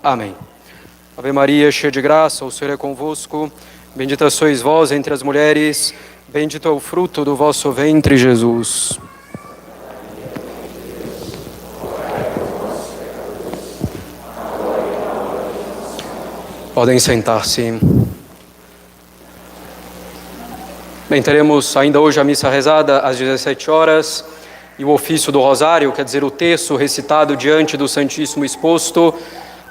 Amém. Ave Maria, cheia de graça, o Senhor é convosco. Bendita sois vós entre as mulheres, bendito é o fruto do vosso ventre, Jesus. Podem sentar-se. Bem, teremos ainda hoje a missa rezada às 17 horas e o ofício do Rosário, quer dizer, o terço recitado diante do Santíssimo exposto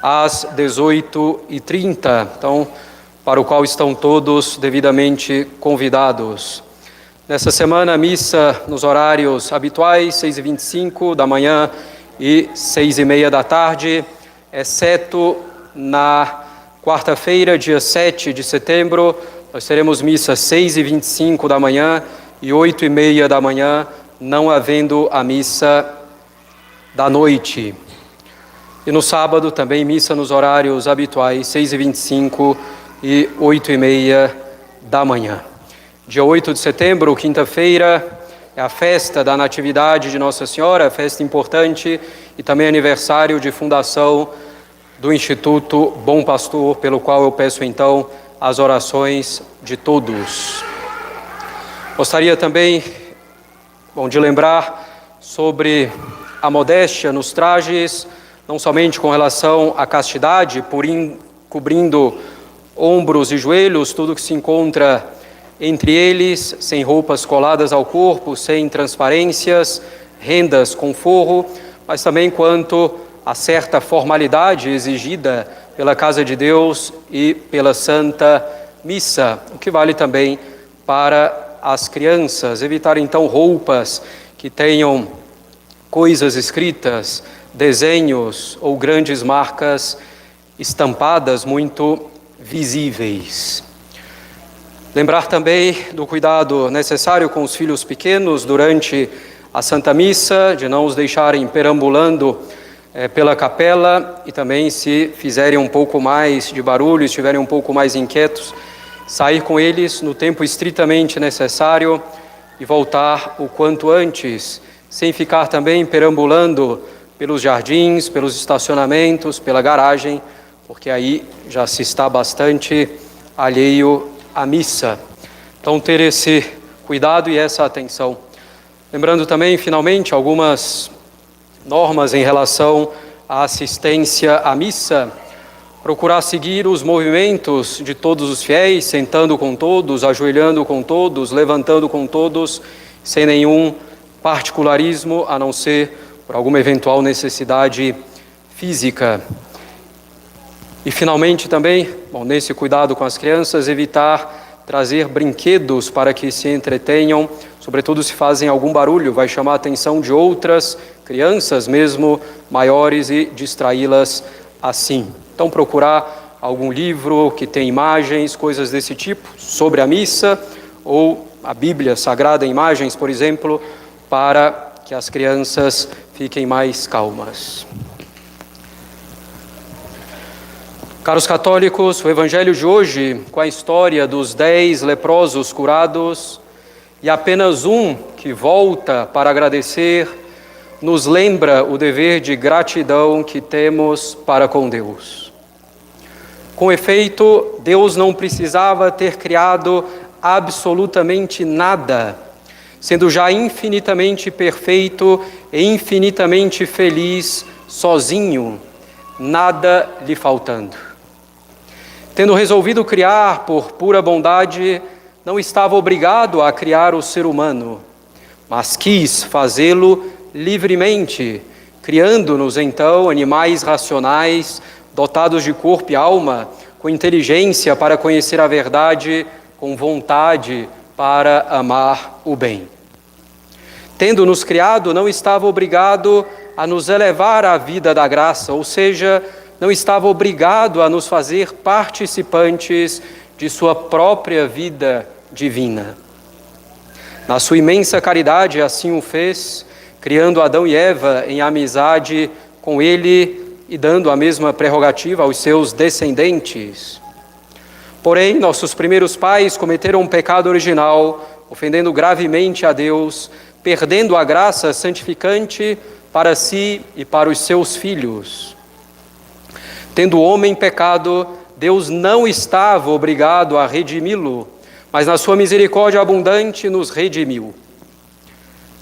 às 18h30, então, para o qual estão todos devidamente convidados. Nessa semana, a missa nos horários habituais, 6h25 da manhã e 6h30 da tarde, exceto na quarta-feira, dia 7 de setembro, nós teremos missa 6h25 da manhã e 8h30 da manhã, não havendo a missa da noite. E no sábado também missa nos horários habituais, 6h25 e 8h30 da manhã. Dia 8 de setembro, quinta-feira, é a festa da Natividade de Nossa Senhora, festa importante e também aniversário de fundação do Instituto Bom Pastor, pelo qual eu peço então as orações de todos. Gostaria também, de lembrar sobre a modéstia nos trajes, não somente com relação à castidade, cobrindo ombros e joelhos, tudo que se encontra entre eles, sem roupas coladas ao corpo, sem transparências, rendas com forro, mas também quanto a certa formalidade exigida pela Casa de Deus e pela Santa Missa, o que vale também para as crianças. Evitar então roupas que tenham coisas escritas, desenhos ou grandes marcas estampadas muito visíveis. Lembrar também do cuidado necessário com os filhos pequenos durante a Santa Missa, de não os deixarem perambulando pela capela e também, se fizerem um pouco mais de barulho, estiverem um pouco mais inquietos, sair com eles no tempo estritamente necessário e voltar o quanto antes, sem ficar também perambulando pelos jardins, pelos estacionamentos, pela garagem, porque aí já se está bastante alheio à missa. Então, ter esse cuidado e essa atenção. Lembrando também, finalmente, algumas normas em relação à assistência à missa, procurar seguir os movimentos de todos os fiéis, sentando com todos, ajoelhando com todos, levantando com todos, sem nenhum particularismo, a não ser por alguma eventual necessidade física. E finalmente também, nesse cuidado com as crianças, evitar trazer brinquedos para que se entretenham, sobretudo se fazem algum barulho, vai chamar a atenção de outras crianças, mesmo maiores, e distraí-las assim. Então, procurar algum livro que tem imagens, coisas desse tipo, sobre a missa, ou a Bíblia Sagrada em imagens, por exemplo, para que as crianças fiquem mais calmas. Caros católicos, o Evangelho de hoje, com a história dos 10 leprosos curados e apenas um que volta para agradecer, nos lembra o dever de gratidão que temos para com Deus. Com efeito, Deus não precisava ter criado absolutamente nada, sendo já infinitamente perfeito e infinitamente feliz sozinho, nada lhe faltando. Tendo resolvido criar por pura bondade, não estava obrigado a criar o ser humano, mas quis fazê-lo livremente, criando-nos então animais racionais, dotados de corpo e alma, com inteligência para conhecer a verdade, com vontade para amar o bem. Tendo-nos criado, não estava obrigado a nos elevar à vida da graça, ou seja, não estava obrigado a nos fazer participantes de sua própria vida divina. Na sua imensa caridade, assim o fez, criando Adão e Eva em amizade com ele e dando a mesma prerrogativa aos seus descendentes. Porém, nossos primeiros pais cometeram um pecado original, ofendendo gravemente a Deus, perdendo a graça santificante para si e para os seus filhos. Tendo o homem pecado, Deus não estava obrigado a redimi-lo, mas na sua misericórdia abundante nos redimiu.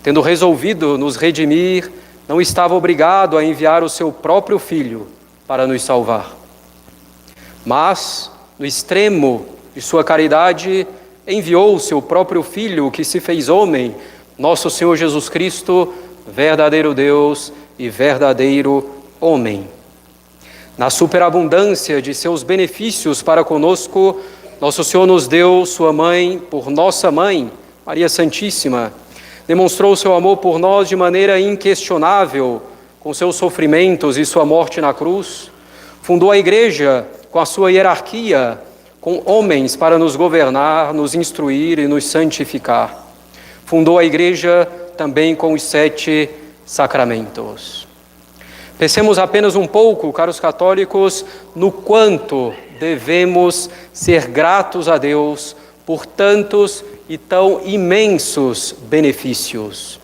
Tendo resolvido nos redimir, não estava obrigado a enviar o seu próprio Filho para nos salvar. Mas, no extremo de sua caridade, enviou o seu próprio Filho, que se fez homem, nosso Senhor Jesus Cristo, verdadeiro Deus e verdadeiro homem. Na superabundância de seus benefícios para conosco, nosso Senhor nos deu sua mãe por nossa mãe, Maria Santíssima. Demonstrou seu amor por nós de maneira inquestionável, com seus sofrimentos e sua morte na cruz. Fundou a Igreja com a sua hierarquia, com homens para nos governar, nos instruir e nos santificar. Fundou a Igreja também com os 7 sacramentos. Pensemos apenas um pouco, caros católicos, no quanto devemos ser gratos a Deus por tantos e tão imensos benefícios.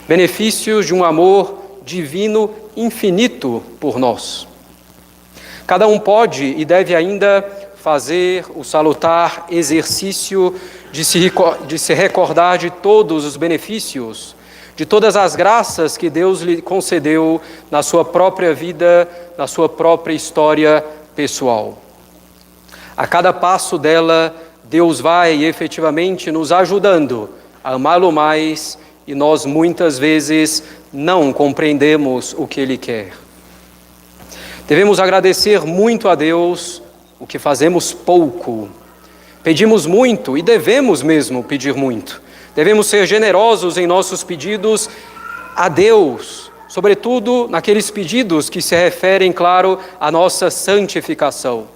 Benefícios de um amor divino infinito por nós. Cada um pode e deve ainda fazer o salutar exercício de se recordar de todos os benefícios, de todas as graças que Deus lhe concedeu na sua própria vida, na sua própria história pessoal. A cada passo dela, Deus vai efetivamente nos ajudando a amá-lo mais e nós muitas vezes não compreendemos o que Ele quer. Devemos agradecer muito a Deus o que fazemos pouco. Pedimos muito e devemos mesmo pedir muito. Devemos ser generosos em nossos pedidos a Deus, sobretudo naqueles pedidos que se referem, claro, à nossa santificação.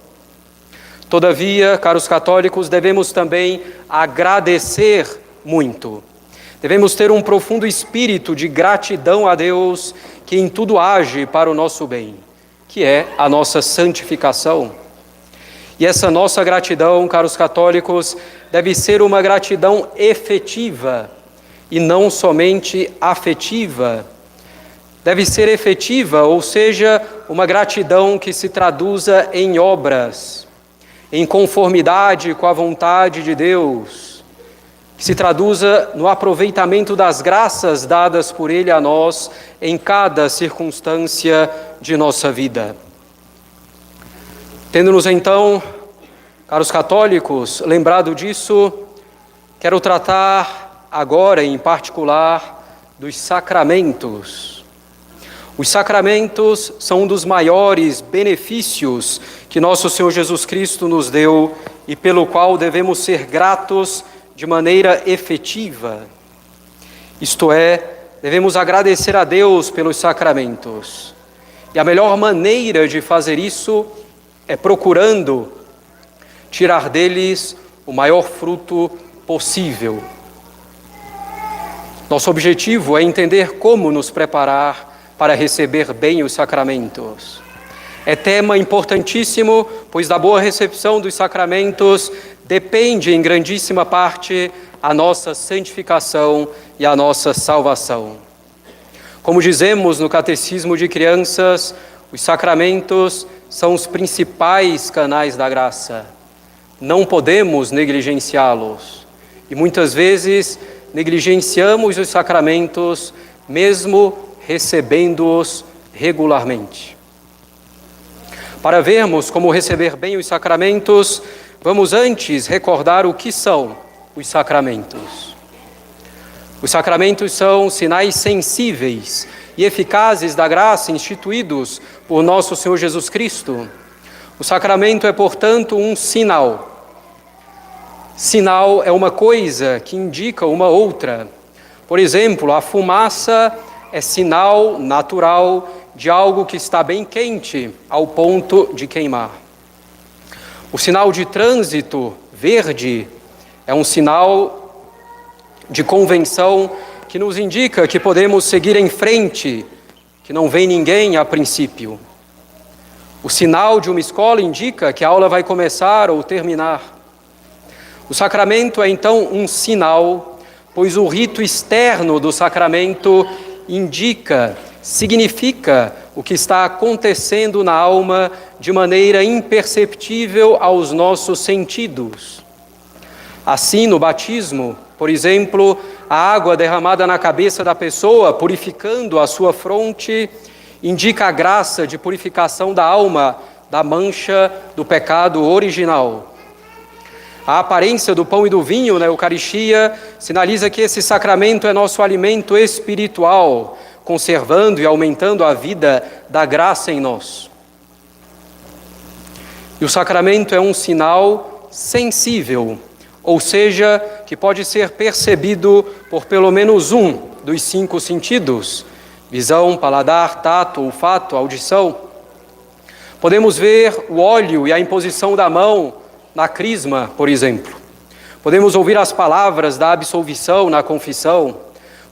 Todavia, caros católicos, devemos também agradecer muito. Devemos ter um profundo espírito de gratidão a Deus que em tudo age para o nosso bem, que é a nossa santificação. E essa nossa gratidão, caros católicos, deve ser uma gratidão efetiva e não somente afetiva. Deve ser efetiva, ou seja, uma gratidão que se traduza em obras, em conformidade com a vontade de Deus, que se traduza no aproveitamento das graças dadas por Ele a nós em cada circunstância de nossa vida. Tendo-nos então, caros católicos, lembrado disso, quero tratar agora em particular dos sacramentos. Os sacramentos são um dos maiores benefícios que nosso Senhor Jesus Cristo nos deu e pelo qual devemos ser gratos de maneira efetiva. Isto é, devemos agradecer a Deus pelos sacramentos. E a melhor maneira de fazer isso é procurando tirar deles o maior fruto possível. Nosso objetivo é entender como nos preparar para receber bem os sacramentos. É tema importantíssimo, pois da boa recepção dos sacramentos depende em grandíssima parte a nossa santificação e a nossa salvação. Como dizemos no Catecismo de Crianças, os sacramentos são os principais canais da graça. Não podemos negligenciá-los. E muitas vezes negligenciamos os sacramentos, mesmo recebendo-os regularmente. Para vermos como receber bem os sacramentos, vamos antes recordar o que são os sacramentos. Os sacramentos são sinais sensíveis e eficazes da graça instituídos por nosso Senhor Jesus Cristo. O sacramento é, portanto, um sinal. Sinal é uma coisa que indica uma outra. Por exemplo, a fumaça é sinal natural de algo que está bem quente, ao ponto de queimar. O sinal de trânsito verde é um sinal de convenção que nos indica que podemos seguir em frente, que não vem ninguém a princípio. O sinal de uma escola indica que a aula vai começar ou terminar. O sacramento é então um sinal, pois o rito externo do sacramento indica, significa o que está acontecendo na alma de maneira imperceptível aos nossos sentidos. Assim, no batismo, por exemplo, a água derramada na cabeça da pessoa, purificando a sua fronte, indica a graça de purificação da alma da mancha do pecado original. A aparência do pão e do vinho na Eucaristia sinaliza que esse sacramento é nosso alimento espiritual, conservando e aumentando a vida da graça em nós. E o sacramento é um sinal sensível, ou seja, que pode ser percebido por pelo menos um dos 5 sentidos: visão, paladar, tato, olfato, audição. Podemos ver o óleo e a imposição da mão na crisma, por exemplo. Podemos ouvir as palavras da absolvição na confissão.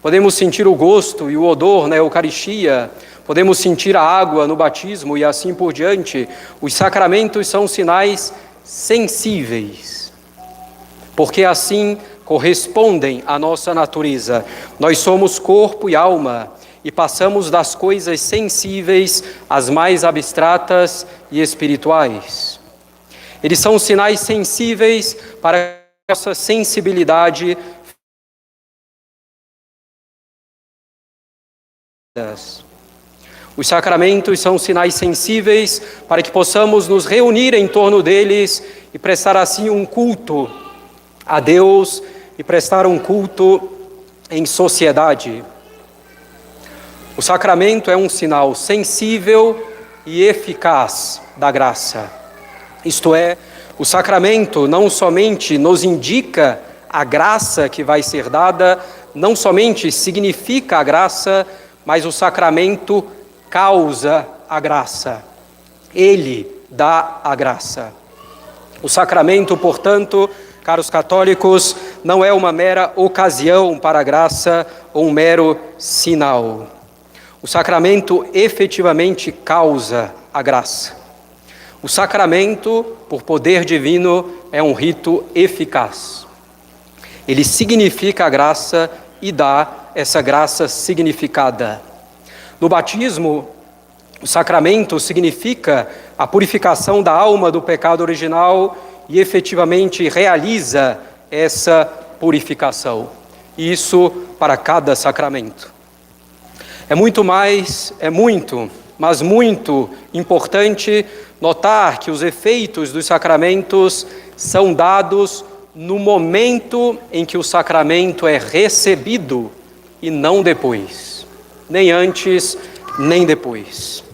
Podemos sentir o gosto e o odor na Eucaristia. Podemos sentir a água no batismo e assim por diante. Os sacramentos são sinais sensíveis, porque assim correspondem à nossa natureza. Nós somos corpo e alma e passamos das coisas sensíveis às mais abstratas e espirituais. Eles são sinais sensíveis para a nossa sensibilidade. Os sacramentos são sinais sensíveis para que possamos nos reunir em torno deles e prestar assim um culto a Deus e prestar um culto em sociedade. O sacramento é um sinal sensível e eficaz da graça. Isto é, o sacramento não somente nos indica a graça que vai ser dada, não somente significa a graça, mas o sacramento causa a graça. Ele dá a graça. O sacramento, portanto, caros católicos, não é uma mera ocasião para a graça ou um mero sinal. O sacramento efetivamente causa a graça. O sacramento, por poder divino, é um rito eficaz. Ele significa a graça e dá essa graça significada. No batismo, o sacramento significa a purificação da alma do pecado original e efetivamente realiza essa purificação. Isso para cada sacramento. Mas muito importante notar que os efeitos dos sacramentos são dados no momento em que o sacramento é recebido e não depois, nem antes, nem depois.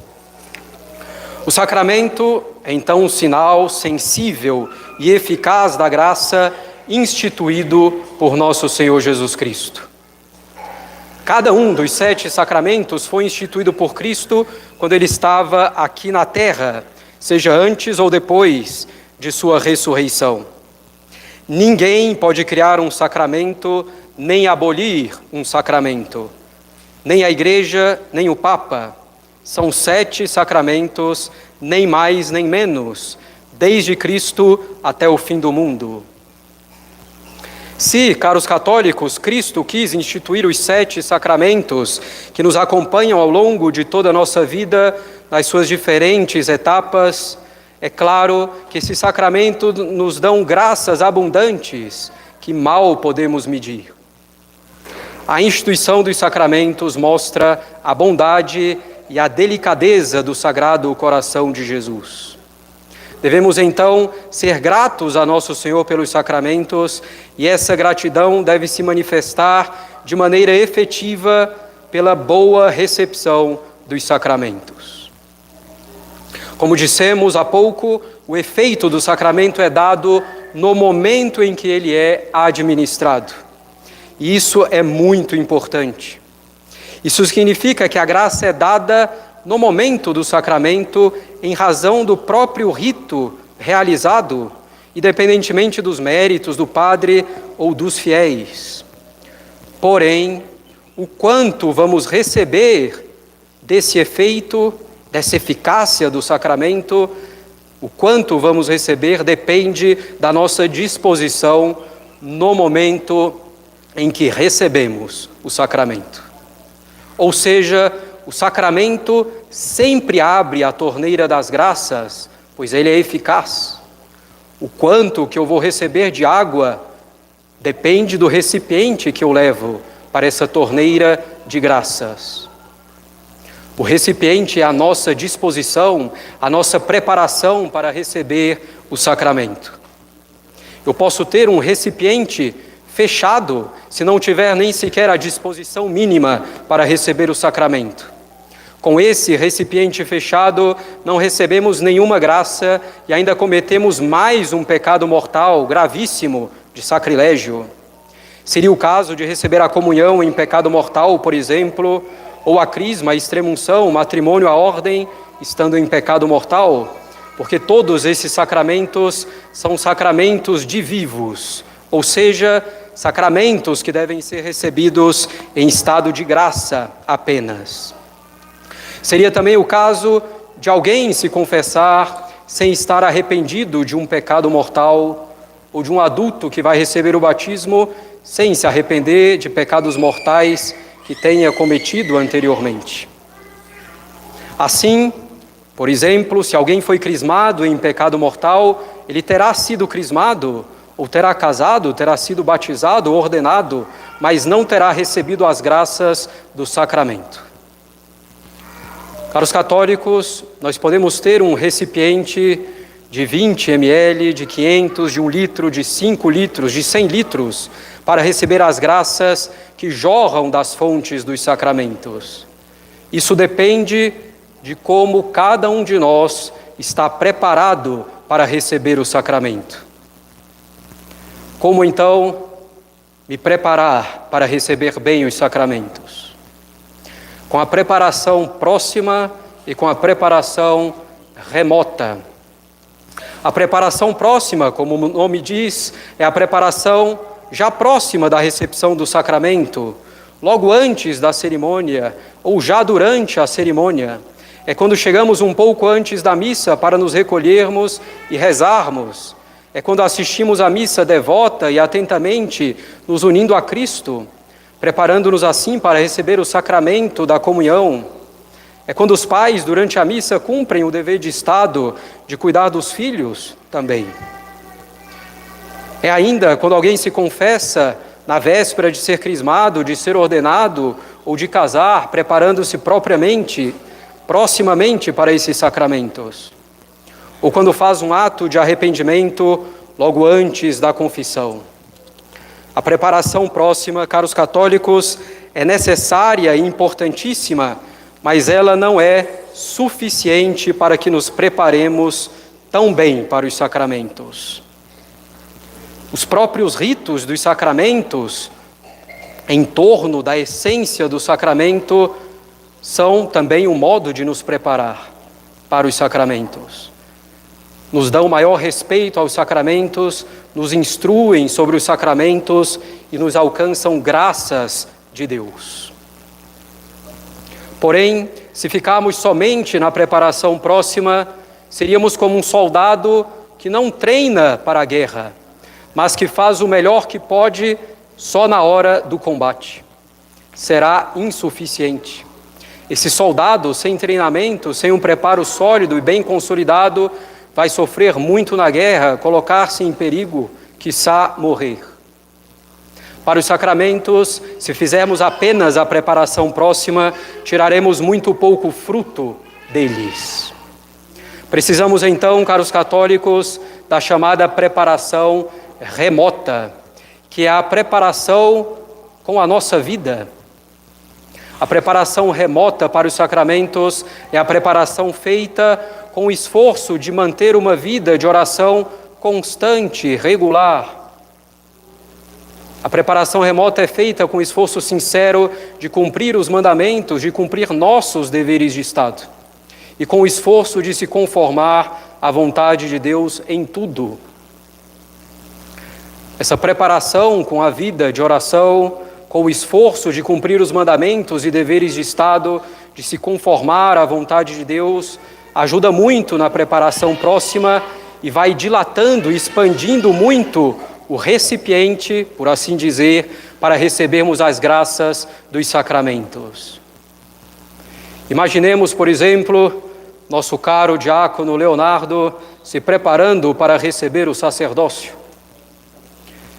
O sacramento é então um sinal sensível e eficaz da graça instituído por nosso Senhor Jesus Cristo. Cada um dos 7 sacramentos foi instituído por Cristo quando ele estava aqui na terra, seja antes ou depois de sua ressurreição. Ninguém pode criar um sacramento, nem abolir um sacramento. Nem a Igreja, nem o Papa. São 7 sacramentos, nem mais nem menos, desde Cristo até o fim do mundo. Se, caros católicos, Cristo quis instituir os 7 sacramentos que nos acompanham ao longo de toda a nossa vida, nas suas diferentes etapas, é claro que esses sacramentos nos dão graças abundantes que mal podemos medir. A instituição dos sacramentos mostra a bondade e a delicadeza do Sagrado Coração de Jesus. Devemos, então, ser gratos a nosso Senhor pelos sacramentos e essa gratidão deve se manifestar de maneira efetiva pela boa recepção dos sacramentos. Como dissemos há pouco, o efeito do sacramento é dado no momento em que ele é administrado. E isso é muito importante. Isso significa que a graça é dada no momento do sacramento, em razão do próprio rito realizado, independentemente dos méritos do padre ou dos fiéis. Porém, o quanto vamos receber desse efeito, dessa eficácia do sacramento, o quanto vamos receber depende da nossa disposição no momento em que recebemos o sacramento. Ou seja, o sacramento sempre abre a torneira das graças, pois ele é eficaz. O quanto que eu vou receber de água depende do recipiente que eu levo para essa torneira de graças. O recipiente é a nossa disposição, a nossa preparação para receber o sacramento. Eu posso ter um recipiente fechado se não tiver nem sequer a disposição mínima para receber o sacramento. Com esse recipiente fechado, não recebemos nenhuma graça e ainda cometemos mais um pecado mortal gravíssimo de sacrilégio. Seria o caso de receber a comunhão em pecado mortal, por exemplo, ou a crisma, a extrema-unção, o matrimônio, a ordem, estando em pecado mortal, porque todos esses sacramentos são sacramentos de vivos, ou seja, sacramentos que devem ser recebidos em estado de graça apenas. Seria também o caso de alguém se confessar sem estar arrependido de um pecado mortal, ou de um adulto que vai receber o batismo sem se arrepender de pecados mortais que tenha cometido anteriormente. Assim, por exemplo, se alguém foi crismado em pecado mortal, ele terá sido crismado, ou terá casado, terá sido batizado, ordenado, mas não terá recebido as graças do sacramento. Caros católicos, nós podemos ter um recipiente de 20 ml, de 500, de 1 litro, de 5 litros, de 100 litros, para receber as graças que jorram das fontes dos sacramentos. Isso depende de como cada um de nós está preparado para receber o sacramento. Como então me preparar para receber bem os sacramentos? Com a preparação próxima e com a preparação remota. A preparação próxima, como o nome diz, é a preparação já próxima da recepção do sacramento, logo antes da cerimônia ou já durante a cerimônia. É quando chegamos um pouco antes da missa para nos recolhermos e rezarmos. É quando assistimos à missa devota e atentamente nos unindo a Cristo, preparando-nos assim para receber o sacramento da comunhão. É quando os pais, durante a missa, cumprem o dever de Estado de cuidar dos filhos também. É ainda quando alguém se confessa na véspera de ser crismado, de ser ordenado ou de casar, preparando-se proximamente para esses sacramentos. Ou quando faz um ato de arrependimento logo antes da confissão. A preparação próxima, caros católicos, é necessária e importantíssima, mas ela não é suficiente para que nos preparemos tão bem para os sacramentos. Os próprios ritos dos sacramentos, em torno da essência do sacramento, são também um modo de nos preparar para os sacramentos. Nos dão maior respeito aos sacramentos, nos instruem sobre os sacramentos e nos alcançam graças de Deus. Porém, se ficarmos somente na preparação próxima, seríamos como um soldado que não treina para a guerra, mas que faz o melhor que pode só na hora do combate. Será insuficiente. Esse soldado, sem treinamento, sem um preparo sólido e bem consolidado, vai sofrer muito na guerra, colocar-se em perigo, quiçá morrer. Para os sacramentos, se fizermos apenas a preparação próxima, tiraremos muito pouco fruto deles. Precisamos então, caros católicos, da chamada preparação remota, que é a preparação com a nossa vida. A preparação remota para os sacramentos é a preparação feita com o esforço de manter uma vida de oração constante, regular. A preparação remota é feita com o esforço sincero de cumprir os mandamentos, de cumprir nossos deveres de Estado, e com o esforço de se conformar à vontade de Deus em tudo. Essa preparação com a vida de oração, com o esforço de cumprir os mandamentos e deveres de Estado, de se conformar à vontade de Deus, ajuda muito na preparação próxima e vai dilatando, expandindo muito o recipiente, por assim dizer, para recebermos as graças dos sacramentos. Imaginemos, por exemplo, nosso caro diácono Leonardo se preparando para receber o sacerdócio.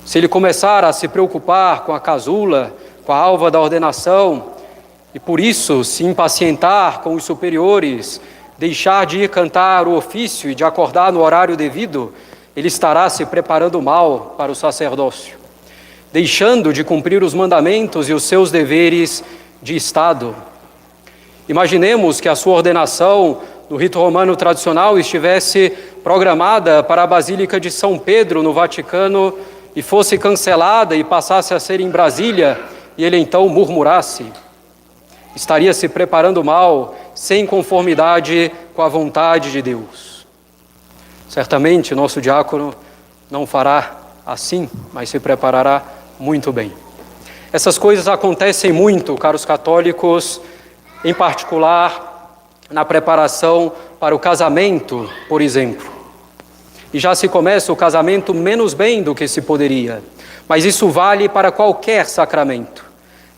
Se ele começar a se preocupar com a casula, com a alva da ordenação, e por isso se impacientar com os superiores, deixar de ir cantar o ofício e de acordar no horário devido, ele estará se preparando mal para o sacerdócio, deixando de cumprir os mandamentos e os seus deveres de Estado. Imaginemos que a sua ordenação no rito romano tradicional estivesse programada para a Basílica de São Pedro, no Vaticano, e fosse cancelada e passasse a ser em Brasília, e ele então murmurasse. Estaria se preparando mal, sem conformidade com a vontade de Deus. Certamente nosso diácono não fará assim, mas se preparará muito bem. Essas coisas acontecem muito, caros católicos, em particular na preparação para o casamento, por exemplo. E já se começa o casamento menos bem do que se poderia, mas isso vale para qualquer sacramento.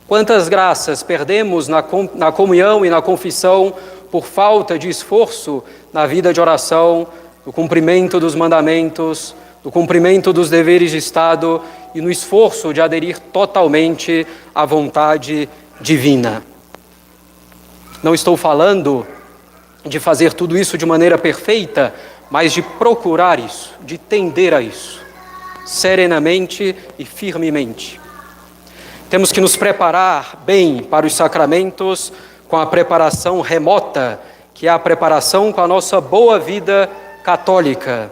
Quantas graças perdemos na comunhão e na confissão por falta de esforço na vida de oração, no cumprimento dos mandamentos, no cumprimento dos deveres de Estado e no esforço de aderir totalmente à vontade divina. Não estou falando de fazer tudo isso de maneira perfeita, mas de procurar isso, de tender a isso, serenamente e firmemente. Temos que nos preparar bem para os sacramentos com a preparação remota, que é a preparação com a nossa boa vida católica.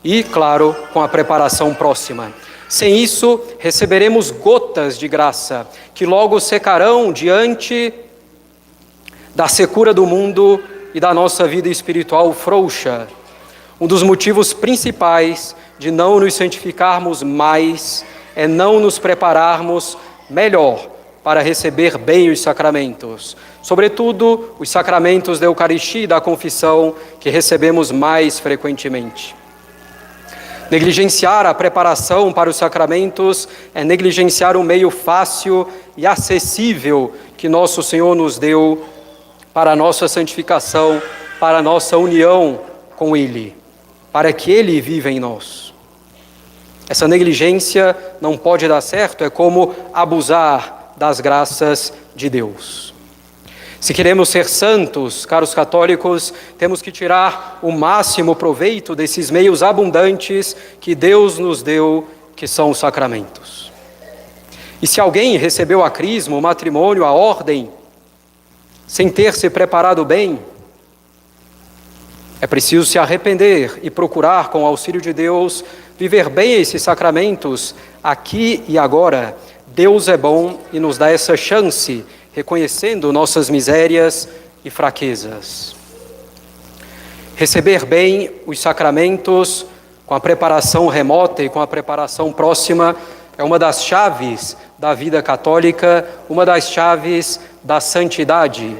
E, claro, com a preparação próxima. Sem isso, receberemos gotas de graça, que logo secarão diante da secura do mundo e da nossa vida espiritual frouxa. Um dos motivos principais de não nos santificarmos mais é não nos prepararmos melhor para receber bem os sacramentos, sobretudo os sacramentos da Eucaristia e da confissão que recebemos mais frequentemente. Negligenciar a preparação para os sacramentos é negligenciar o meio fácil e acessível que nosso Senhor nos deu para a nossa santificação, para a nossa união com Ele, para que Ele viva em nós. Essa negligência não pode dar certo, é como abusar das graças de Deus. Se queremos ser santos, caros católicos, temos que tirar o máximo proveito desses meios abundantes que Deus nos deu, que são os sacramentos. E se alguém recebeu a crisma, o matrimônio, a ordem, sem ter se preparado bem, é preciso se arrepender e procurar, com o auxílio de Deus, viver bem esses sacramentos aqui e agora. Deus é bom e nos dá essa chance, reconhecendo nossas misérias e fraquezas. Receber bem os sacramentos com a preparação remota e com a preparação próxima é uma das chaves da vida católica, uma das chaves da santidade.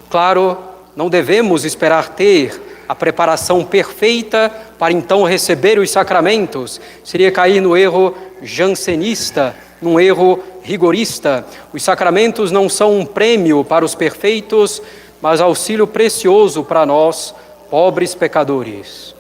Claro, não devemos esperar ter a preparação perfeita para então receber os sacramentos. Seria cair no erro jansenista, num erro rigorista. Os sacramentos não são um prêmio para os perfeitos, mas auxílio precioso para nós, pobres pecadores.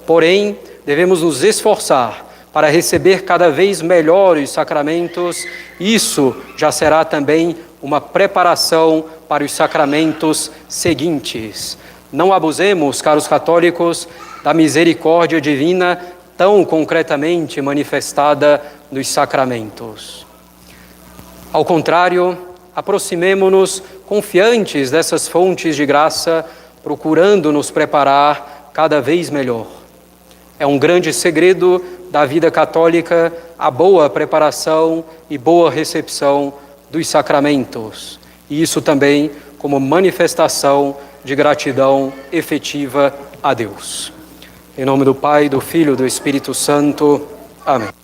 Porém, devemos nos esforçar para receber cada vez melhor os sacramentos. Isso já será também uma preparação para os sacramentos seguintes. Não abusemos, caros católicos, da misericórdia divina tão concretamente manifestada nos sacramentos. Ao contrário, aproximemo-nos confiantes dessas fontes de graça, procurando nos preparar cada vez melhor. É um grande segredo da vida católica a boa preparação e boa recepção dos sacramentos. E isso também como manifestação de gratidão efetiva a Deus. Em nome do Pai, do Filho e do Espírito Santo. Amém.